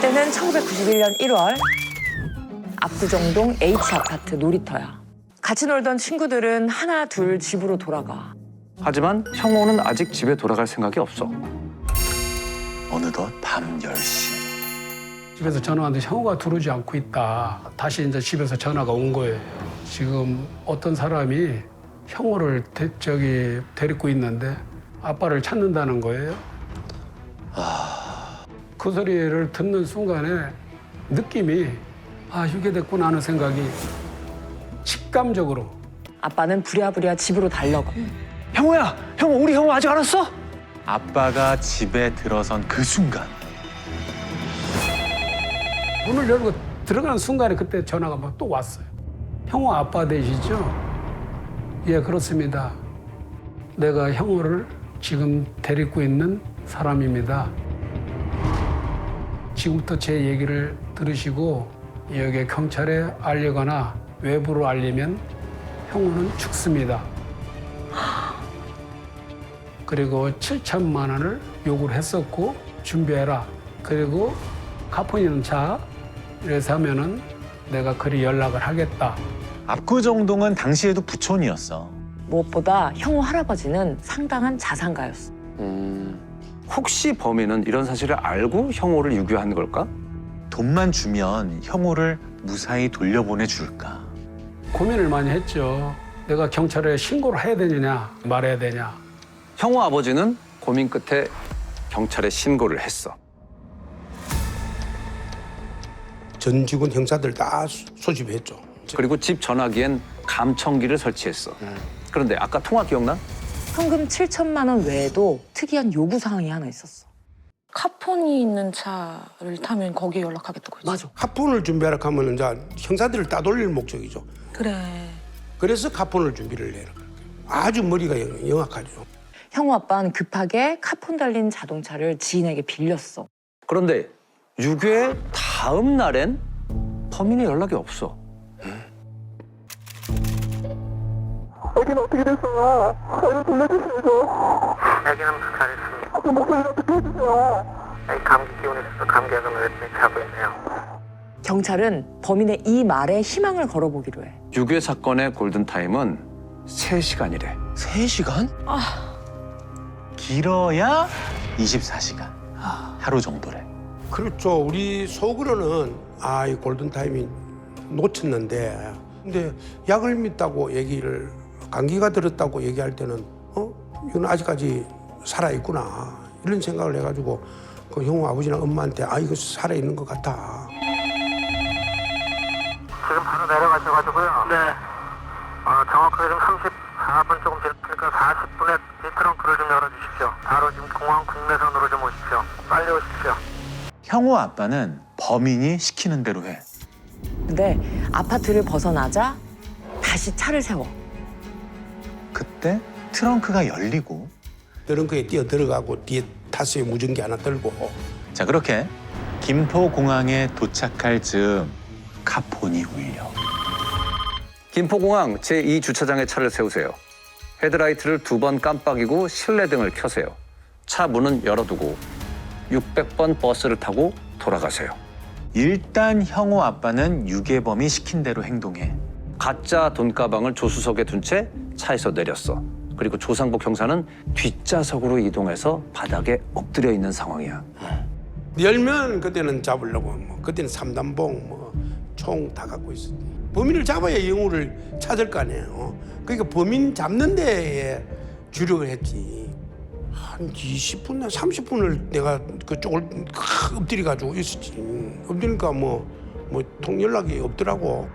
때는 1991년 1월 압구정동 H아파트 놀이터야. 같이 놀던 친구들은 하나 둘 집으로 돌아가. 하지만 형호는 아직 집에 돌아갈 생각이 없어. 어느덧 밤 10시. 집에서 전화 왔는데 형우가 들어오지 않고 있다. 다시 이제 집에서 전화가 온 거예요. 지금 어떤 사람이 형우를 데리고 있는데 아빠를 찾는다는 거예요. 그 소리를 듣는 순간에 느낌이 유괴됐구나 하는 생각이 직감적으로. 아빠는 부랴부랴 집으로 달려가. 형호야! 형호, 우리 형호 아직 안 왔어? 아빠가 집에 들어선 그 순간 문을 열고 들어가는 순간에 그때 전화가 막 또 왔어요. 형우 아빠 되시죠? 예, 그렇습니다. 내가 형우를 지금 데리고 있는 사람입니다. 지금부터 제 얘기를 들으시고 여기 경찰에 알리거나 외부로 알리면 형우는 죽습니다. 그리고 7천만 원을 요구를 했었고 준비해라. 그리고 가포니는 자 이래서 하면은 내가 그리 연락을 하겠다. 압구정동은 당시에도 부촌이었어. 무엇보다 형우 할아버지는 상당한 자산가였어. 혹시 범인은 이런 사실을 알고 형호를 유괴한 걸까? 돈만 주면 형호를 무사히 돌려보내줄까. 고민을 많이 했죠. 내가 경찰에 신고를 해야 되느냐 말해야 되냐. 형호 아버지는 고민 끝에 경찰에 신고를 했어. 전 직원 형사들 다 소집했죠. 그리고 집 전화기엔 감청기를 설치했어. 그런데 아까 통화 기억나? 현금 7천만 원 외에도 특이한 요구 사항이 하나 있었어. 카폰이 있는 차를 타면 거기에 연락하겠다고 했지. 맞아. 카폰을 준비하라 하면 이제 형사들을 따돌릴 목적이죠. 그래. 그래서 카폰을 준비를 해라. 아주 머리가 영악하죠. 형우 아빠는 급하게 카폰 달린 자동차를 지인에게 빌렸어. 그런데 유괴 다음 날엔 범인의 연락이 없어. 여기는 어떻게 됐어? 저를 돌려주시죠. 여기는 잘했습니다. 그 목소리 어떻게 해주세요? 감기 기운이 있어서 감기약을 열심히 자고 있네요. 경찰은 범인의 이 말에 희망을 걸어보기로 해. 유괴 사건의 골든타임은 3시간이래. 3시간? 길어야 24시간. 하루 정도래. 그렇죠. 우리 속으로는 이 골든타임이 놓쳤는데 근데 약을 믿다고 얘기를 감기가 들었다고 얘기할 때는 이건 아직까지 살아있구나 이런 생각을 해가지고 그 형우 아버지나 엄마한테 이거 살아있는 것 같아. 지금 바로 내려가셔가지고요. 네. 정확하게 좀 34분 조금 지났으니까 40분에 이 트렁크를 좀 열어주십시오. 바로 지금 공항 국내선으로 좀 오십시오. 빨리 오십시오. 형호 아빠는 범인이 시키는 대로 해. 근데 아파트를 벗어나자 다시 차를 세워. 그때 트렁크가 열리고 트렁크에 뛰어 들어가고 뒤에 타스에 무전기 하나 들고 자 그렇게 김포공항에 도착할 즈음 카폰이 울려. 김포공항 제2주차장에 차를 세우세요. 헤드라이트를 2번 깜빡이고 실내등을 켜세요. 차 문은 열어두고 600번 버스를 타고 돌아가세요. 일단 형호 아빠는 유괴범이 시킨 대로 행동해. 가짜 돈가방을 조수석에 둔 채 차에서 내렸어. 그리고 조상복 형사는 뒷좌석으로 이동해서 바닥에 엎드려 있는 상황이야. 열면 그때는 잡으려고 그때는 삼단봉 총 다 갖고 있어. 범인을 잡아야 영우를 찾을 거 아니에요. 그러니까 범인 잡는 데에 주력을 했지. 한 20분, 30분을 내가 그쪽을 엎드려 가지고 있었지. 엎드리니까 통 연락이 없더라고.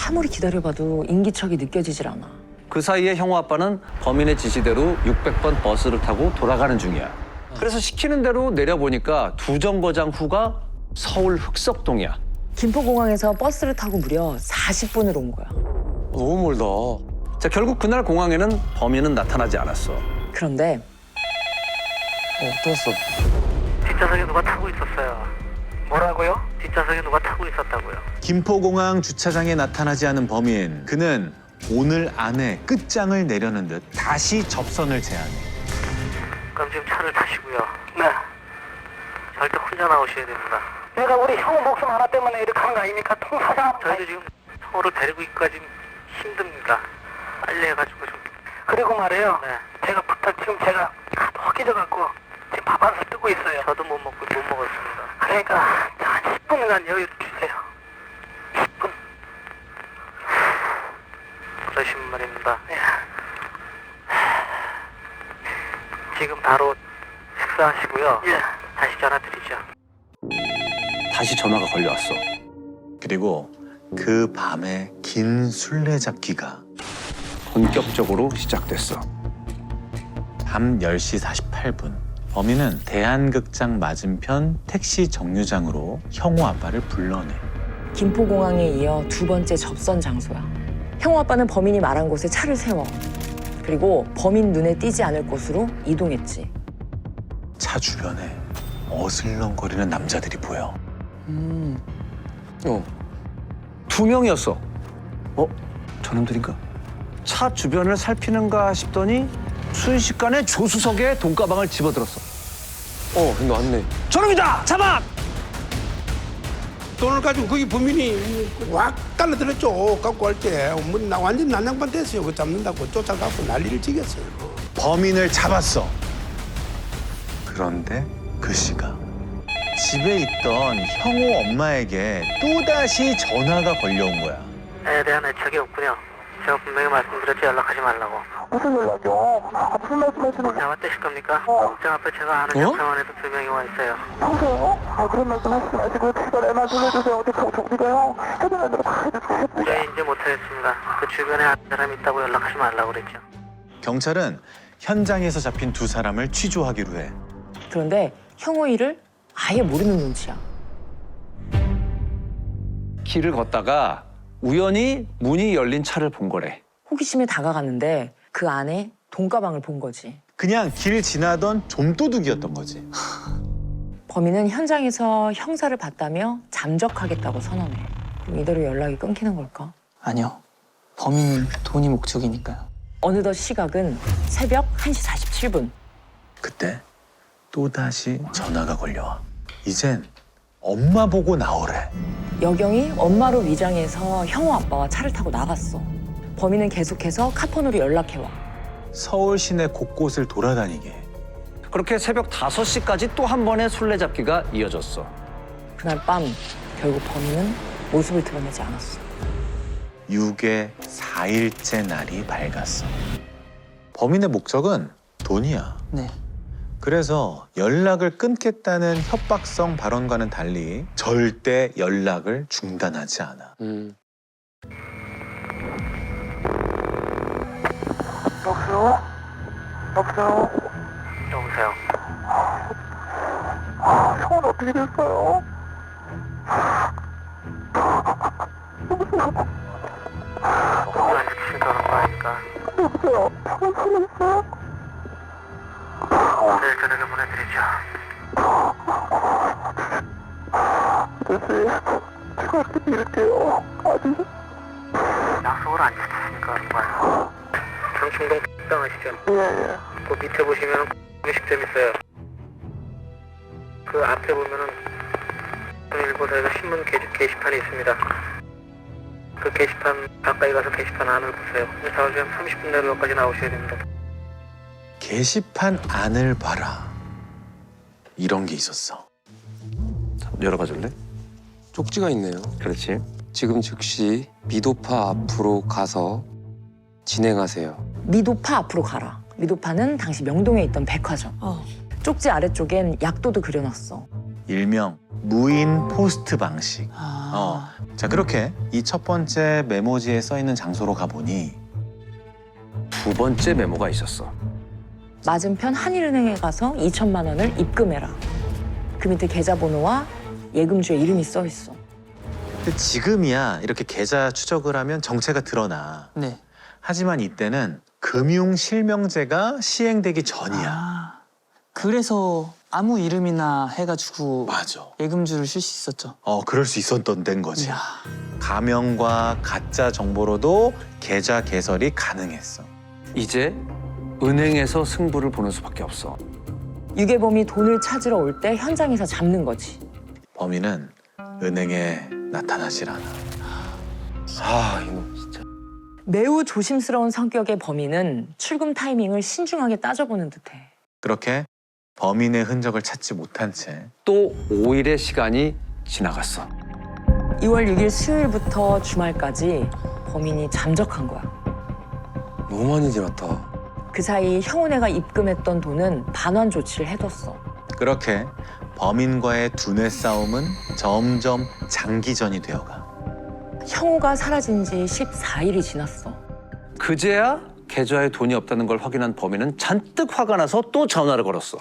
아무리 기다려봐도 인기척이 느껴지질 않아. 그 사이에 형호 아빠는 범인의 지시대로 600번 버스를 타고 돌아가는 중이야. 그래서 시키는 대로 내려보니까 두 정거장 후가 서울 흑석동이야. 김포공항에서 버스를 타고 무려 40분을 온 거야. 너무 멀다. 자, 결국 그날 공항에는 범인은 나타나지 않았어. 그런데 또 왔어. 뒷좌석에 누가 타고 있었어요. 뭐라고요? 뒷좌석에 누가 타고 있었다고요. 김포공항 주차장에 나타나지 않은 범인. 그는 오늘 안에 끝장을 내려는 듯 다시 접선을 제안해. 그럼 지금 차를 타시고요. 네. 절대 혼자 나오셔야 됩니다. 내가 우리 형 목숨 하나 때문에 이렇게 하는 거 아닙니까? 통사장. 저희도 지금 형으로 데리고 있기까지 힘듭니다. 빨리 해가지고 좀. 그리고 말이에요. 네. 제가 지금 제가 하도 허기져갖고 지금 밥 한 술 뜨고 있어요. 저도 못 먹었습니다. 그러니까 한 10분간 여유 주세요. 10분. 그러신 말입니다. 예. 지금 바로 식사하시고요. 예. 다시 전화 드리죠. 다시 전화가 걸려왔어. 그리고 그 밤의 긴 술래잡기가 본격적으로 시작됐어. 밤 10시 48분. 범인은 대한극장 맞은편 택시 정류장으로 형우 아빠를 불러내. 김포공항에 이어 두 번째 접선 장소야. 형우 아빠는 범인이 말한 곳에 차를 세워. 그리고 범인 눈에 띄지 않을 곳으로 이동했지. 차 주변에 어슬렁거리는 남자들이 보여. 두 명이었어. 저놈들인가? 차 주변을 살피는가 싶더니 순식간에 조수석에 돈가방을 집어들었어. 근데 왔네. 저놈이다! 잡아! 돈을 가지고 거기 범인이 확 달라들었죠. 갖고 갈 때. 나 완전 난장판 됐어요. 그 잡는다고 쫓아가고 난리를 치겠어요. 범인을 잡았어. 그런데 그 시각 집에 있던 형우 엄마에게 또다시 전화가 걸려온 거야. 에 대한 애착이 없군요. 제가 분명히 말씀드렸죠. 연락하지 말라고. 무슨 연락이요? 무슨 말씀하시는 나와 떼실 겁니까? 복장 앞에 제가 아는 형사원에도 2명이 와 있어요. 거예요? 그런 말씀 하시지 마시고 제발 애만 돌려주세요. 어디 정비가요? 해달라는 대로 다 해주세요. 저희 이제 못하겠습니다. 그 주변에 아는 사람이 있다고 연락하지 말라고 그랬죠. 경찰은 현장에서 잡힌 두 사람을 취조하기로 해. 그런데 형우 이를 아예 모르는 눈치야. 길을 걷다가 우연히 문이 열린 차를 본 거래. 호기심에 다가갔는데 그 안에 돈가방을 본 거지. 그냥 길 지나던 좀도둑이었던 거지. 범인은 현장에서 형사를 봤다며 잠적하겠다고 선언해. 그럼 이대로 연락이 끊기는 걸까? 아니요. 범인은 돈이 목적이니까요. 어느덧 시각은 새벽 1시 47분. 그때 또다시 전화가 걸려와. 이젠 엄마 보고 나오래. 여경이 엄마로 위장해서 형우 아빠와 차를 타고 나갔어. 범인은 계속해서 카폰으로 연락해와. 서울 시내 곳곳을 돌아다니게. 그렇게 새벽 5시까지 또 한 번의 술래잡기가 이어졌어. 그날 밤 결국 범인은 모습을 드러내지 않았어. 6의 4일째 날이 밝았어. 범인의 목적은 돈이야. 네. 그래서 연락을 끊겠다는 협박성 발언과는 달리 절대 연락을 중단하지 않아. 여보세요? 여보세요? 여보세요. 형은 어떻게 됐어요? 목숨 안 지키신다는 거 아닙니까? 여보세요? 형은 살아있어요? 내일 저녁에 보내드리죠. 아저씨, 제가 이렇게 믿을게요. 아저씨. 약속을 안 지키시니까 그런 거예요. 장충동 식당 아시죠? 예. 그 밑에 보시면 식점 있어요. 그 앞에 보면은 일보사에서 신문 게시판이 있습니다. 그 게시판 가까이 가서 게시판 안을 보세요. 자주 한 30분 내로까지 나오셔야 됩니다. 게시판 안을 봐라. 이런 게 있었어. 열어봐 줄래? 쪽지가 있네요. 그렇지. 지금 즉시 미도파 앞으로 가서 진행하세요. 미도파 앞으로 가라. 미도파는 당시 명동에 있던 백화점. 쪽지 아래쪽엔 약도도 그려놨어. 일명 무인 포스트 방식. 자, 그렇게 이 첫 번째 메모지에 써 있는 장소로 가보니 두 번째 메모가 있었어. 맞은편 한일은행에 가서 2천만 원을 입금해라. 그 밑에 계좌번호와 예금주의 이름이 써 있어. 근데 지금이야 이렇게 계좌 추적을 하면 정체가 드러나. 네. 하지만 이때는 금융실명제가 시행되기 전이야. 그래서 아무 이름이나 해가지고 맞아. 예금주를 쓸 수 있었죠. 그럴 수 있었던 데인 거지. 이야. 가명과 가짜 정보로도 계좌 개설이 가능했어. 이제 은행에서 승부를 보는 수밖에 없어. 유괴범이 돈을 찾으러 올 때 현장에서 잡는 거지. 범인은 은행에 나타나질 않아. 아, 이놈 진짜. 매우 조심스러운 성격의 범인은 출금 타이밍을 신중하게 따져보는 듯해. 그렇게 범인의 흔적을 찾지 못한 채 또 5일의 시간이 지나갔어. 2월 6일 수요일부터 주말까지 범인이 잠적한 거야. 너무 많이 지났다. 그 사이 형우네가 입금했던 돈은 반환 조치를 해뒀어. 그렇게 범인과의 두뇌 싸움은 점점 장기전이 되어가. 형우가 사라진 지 14일이 지났어. 그제야 계좌에 돈이 없다는 걸 확인한 범인은 잔뜩 화가 나서 또 전화를 걸었어.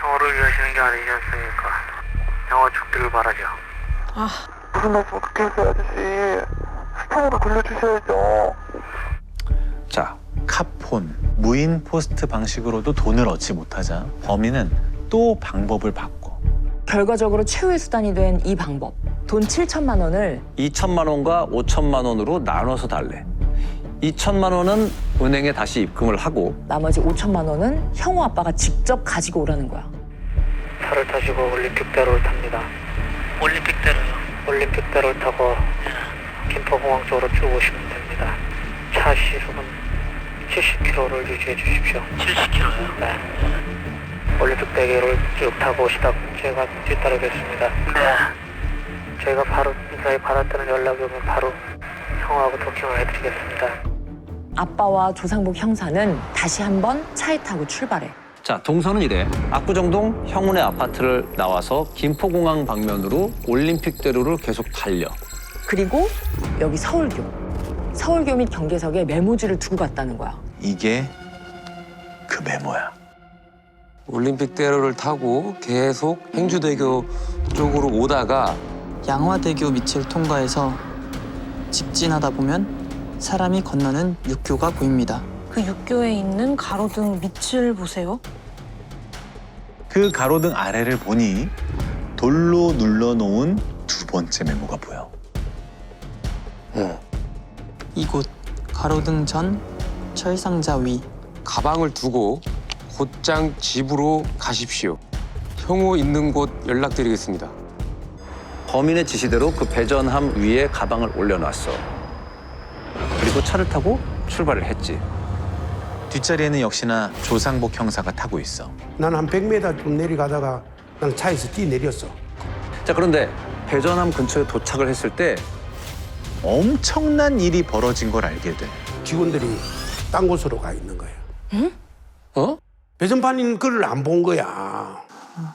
형어를 위하시는 게 아니지 않습니까? 형어 죽기를 바라죠. 무슨 말씀 그렇게 했어요, 아저씨. 형으로 돌려주셔야죠. 자, 카폰, 무인 포스트 방식으로도 돈을 얻지 못하자 범인은 또 방법을 바꿔. 결과적으로 최후의 수단이 된 이 방법. 돈 7천만 원을 2천만 원과 5천만 원으로 나눠서 달래. 2천만 원은 은행에 다시 입금을 하고 나머지 5천만 원은 형우 아빠가 직접 가지고 오라는 거야. 차를 타시고 올림픽대로를 탑니다. 올림픽대로요? 올림픽대로를 타고 김포공항 쪽으로 쭉 오시면 됩니다. 차 시속은 70km를 유지해 주십시오. 70km요? 네. 올림픽대로를 쭉 타고 오시다 제가 뒤따르겠습니다. 네. 저희가 바로 인사에 받았다는 연락이 오면 바로 형하고 도킹을 해드리겠습니다. 아빠와 조상복 형사는 다시 한번 차에 타고 출발해. 자, 동선은 이래. 압구정동 형훈의 아파트를 나와서 김포공항 방면으로 올림픽대로를 계속 달려. 그리고 여기 서울교. 서울교 및 경계석에 메모지를 두고 갔다는 거야. 이게 그 메모야. 올림픽대로를 타고 계속 행주대교 쪽으로 오다가 양화대교 밑을 통과해서 직진하다 보면 사람이 건너는 육교가 보입니다. 그 육교에 있는 가로등 밑을 보세요. 그 가로등 아래를 보니 돌로 눌러놓은 두 번째 메모가 보여. 이곳 가로등 전 철상자 위. 가방을 두고 곧장 집으로 가십시오. 형우 있는 곳 연락드리겠습니다. 범인의 지시대로 그 배전함 위에 가방을 올려놨어. 그리고 차를 타고 출발을 했지. 뒷자리에는 역시나 조상복 형사가 타고 있어. 나는 한 100m 좀 내려가다가 나는 차에서 뛰내렸어. 자, 그런데 배전함 근처에 도착을 했을 때 엄청난 일이 벌어진 걸 알게 돼. 직원들이 딴 곳으로 가 있는 거야. 어? 배전판인 그를 안 본 거야.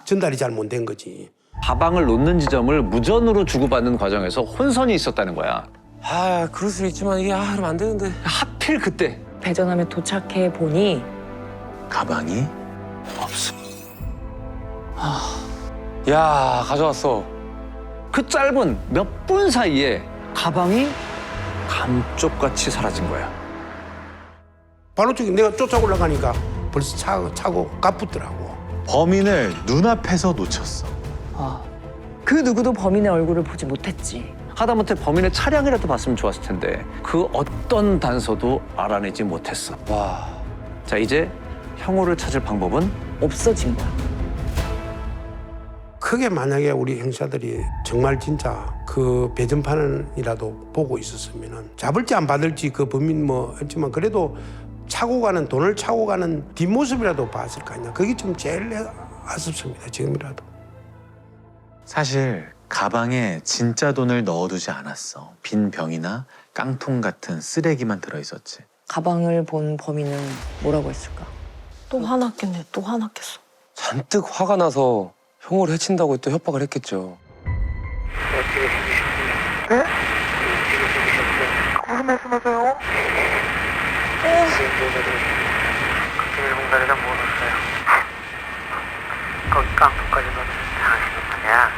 전달이 잘못된 거지. 가방을 놓는 지점을 무전으로 주고받는 과정에서 혼선이 있었다는 거야. 아, 그럴 수 있지만 이게 그러면 안 되는데. 하필 그때 배전함에 도착해 보니 가방이 없어. 야, 가져왔어. 그 짧은 몇 분 사이에 가방이 감쪽같이 사라진 거야. 바로 저기 내가 쫓아 올라가니까 벌써 차고 까붙더라고. 범인을 눈앞에서 놓쳤어. 아, 그 누구도 범인의 얼굴을 보지 못했지. 하다못해 범인의 차량이라도 봤으면 좋았을 텐데 그 어떤 단서도 알아내지 못했어. 와. 자, 이제 형우를 찾을 방법은 없어진 거야. 크게 만약에 우리 형사들이 정말 진짜 그 배전판이라도 보고 있었으면은 잡을지 안 받을지 그 범인 뭐 했지만 그래도 돈을 차고 가는 뒷모습이라도 봤을 거 아니야. 그게 좀 제일 아쉽습니다. 지금이라도. 사실 가방에 진짜 돈을 넣어두지 않았어. 빈 병이나 깡통 같은 쓰레기만 들어있었지. 가방을 본 범인은 뭐라고 했을까? 또 화났겠네. 또 화났겠어. 잔뜩 화가 나서 형우를 해친다고 또 협박을 했겠죠. 어떻게 생기셨군요. 네? 어떻게 생기셨어요? 무슨 말씀하세요? 그때 공간에다 뭐 넣었어요? 거기 깡통까지 넣었는데 당신은 뭐냐?